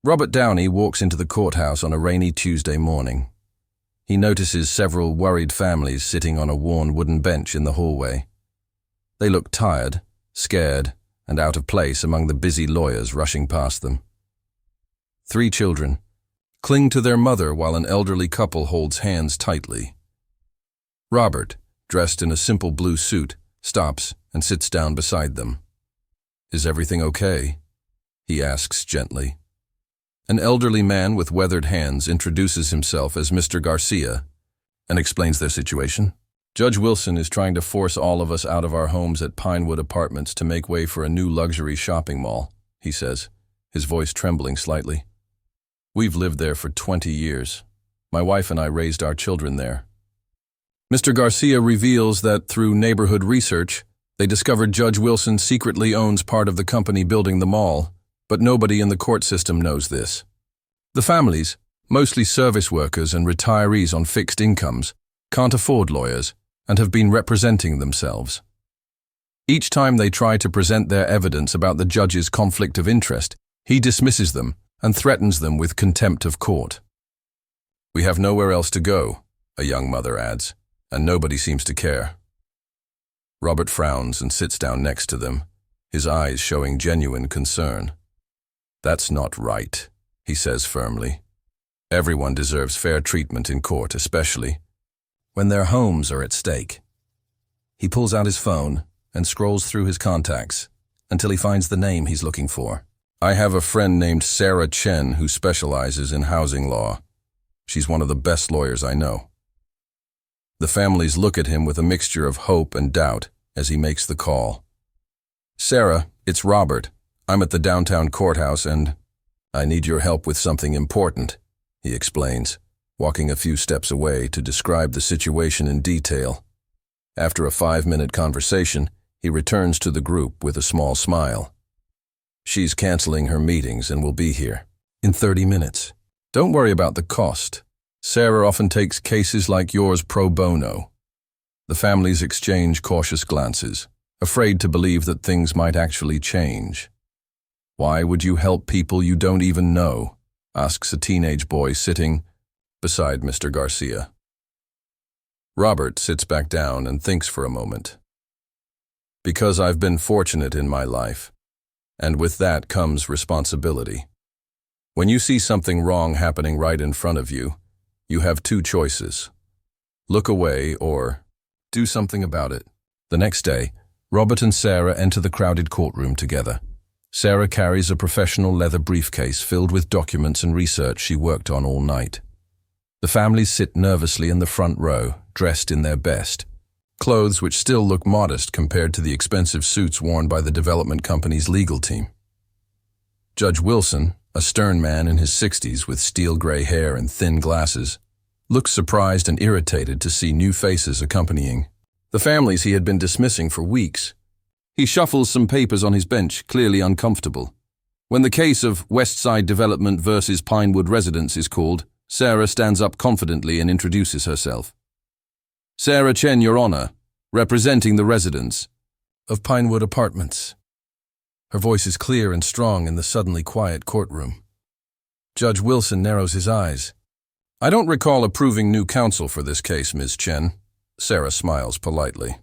Robert Donwey walks into the courthouse on a rainy Tuesday morning. He notices several worried families sitting on a worn wooden bench in the hallway. They look tired, scared, and out of place among the busy lawyers rushing past them. 3 children cling to their mother while an elderly couple holds hands tightly. Robert, dressed in a simple blue suit, stops and sits down beside them. "Is everything okay?" he asks gently. An elderly man with weathered hands introduces himself as Mr. Garcia and explains their situation. "Judge Wilson is trying to force all of us out of our homes at Pinewood Apartments to make way for a new luxury shopping mall," he says, his voice trembling slightly. "We've lived there for 20 years. My wife and I raised our children there." Mr. Garcia reveals that through neighborhood research, they discovered Judge Wilson secretly owns part of the company building the mall, but nobody in the court system knows this. The families, mostly service workers and retirees on fixed incomes, can't afford lawyers and have been representing themselves. Each time they try to present their evidence about the judge's conflict of interest, he dismisses them and threatens them with contempt of court. "We have nowhere else to go," a young mother adds, "and nobody seems to care." Robert frowns and sits down next to them, his eyes showing genuine concern. "That's not right," he says firmly. "Everyone deserves fair treatment in court, especially when their homes are at stake." He pulls out his phone and scrolls through his contacts until he finds the name he's looking for. "I have a friend named Sarah Chen who specializes in housing law. She's one of the best lawyers I know." The families look at him with a mixture of hope and doubt as he makes the call. "Sarah, it's Robert. I'm at the downtown courthouse and I need your help with something important," he explains, walking a few steps away to describe the situation in detail. After a 5-minute conversation, he returns to the group with a small smile. "She's canceling her meetings and will be here in 30 minutes. Don't worry about the cost. Sarah often takes cases like yours pro bono." The families exchange cautious glances, afraid to believe that things might actually change. "Why would you help people you don't even know?" asks a teenage boy sitting beside Mr. Garcia. Robert sits back down and thinks for a moment. "Because I've been fortunate in my life, and with that comes responsibility. When you see something wrong happening right in front of you, you have 2 choices. Look away or do something about it." The next day, Robert and Sarah enter the crowded courtroom together. Sarah carries a professional leather briefcase filled with documents and research she worked on all night. The families sit nervously in the front row, dressed in their best, clothes which still look modest compared to the expensive suits worn by the development company's legal team. Judge Wilson, a stern man in his 60s with steel-gray hair and thin glasses, looks surprised and irritated to see new faces accompanying the families he had been dismissing for weeks. He shuffles some papers on his bench, clearly uncomfortable. When the case of Westside Development versus Pinewood Residence is called, Sarah stands up confidently and introduces herself. "Sarah Chen, Your Honor, representing the residents of Pinewood Apartments." Her voice is clear and strong in the suddenly quiet courtroom. Judge Wilson narrows his eyes. "I don't recall approving new counsel for this case, Ms. Chen." Sarah smiles politely.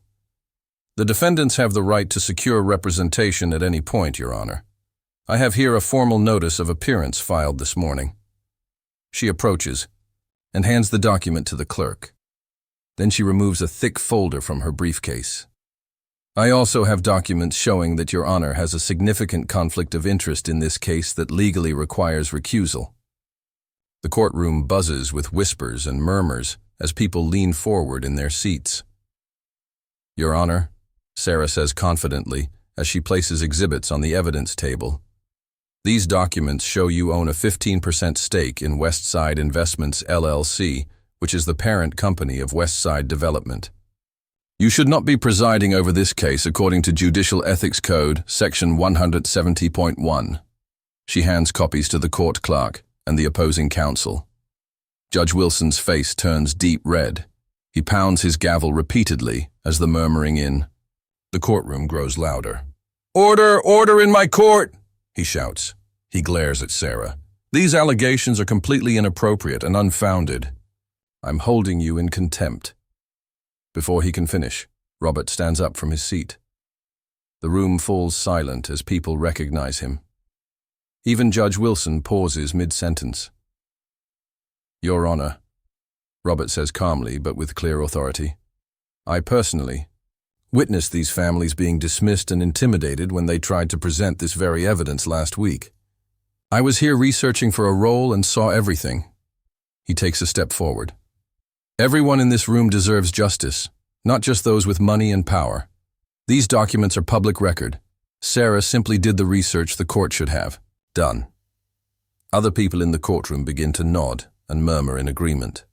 "The defendants have the right to secure representation at any point, Your Honor. I have here a formal notice of appearance filed this morning." She approaches and hands the document to the clerk. Then she removes a thick folder from her briefcase. "I also have documents showing that Your Honor has a significant conflict of interest in this case that legally requires recusal." The courtroom buzzes with whispers and murmurs as people lean forward in their seats. "Your Honor," Sarah says confidently as she places exhibits on the evidence table, "these documents show you own a 15% stake in Westside Investments LLC, which is the parent company of Westside Development. You should not be presiding over this case according to Judicial Ethics Code, Section 170.1. She hands copies to the court clerk and the opposing counsel. Judge Wilson's face turns deep red. He pounds his gavel repeatedly as the murmuring in the courtroom grows louder. "Order! Order in my court!" he shouts. He glares at Sarah, These allegations are completely inappropriate and unfounded. I'm holding you in contempt." Before he can finish, Robert stands up from his seat. The room falls silent as people recognize him. Even Judge Wilson pauses mid-sentence. "Your Honor," Robert says calmly but with clear authority, "I personally witnessed these families being dismissed and intimidated when they tried to present this very evidence last week. I was here researching for a role and saw everything." He takes a step forward. "Everyone in this room deserves justice, not just those with money and power. These documents are public record. Sarah simply did the research the court should have done." Other people in the courtroom begin to nod and murmur in agreement.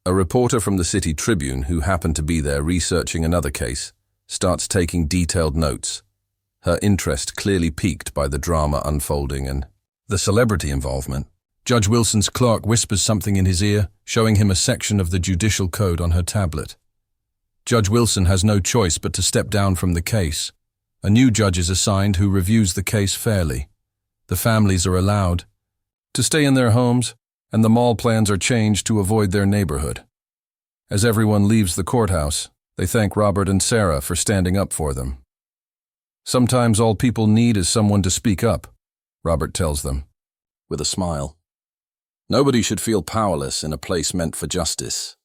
A reporter from the City Tribune, who happened to be there researching another case, starts taking detailed notes, her interest clearly piqued by the drama unfolding and the celebrity involvement. Judge Wilson's clerk whispers something in his ear, showing him a section of the judicial code on her tablet. Judge Wilson has no choice but to step down from the case. A new judge is assigned who reviews the case fairly. The families are allowed to stay in their homes, and the mall plans are changed to avoid their neighborhood. As everyone leaves the courthouse, they thank Robert and Sarah for standing up for them. "Sometimes all people need is someone to speak up," Robert tells them, with a smile. "Nobody should feel powerless in a place meant for justice."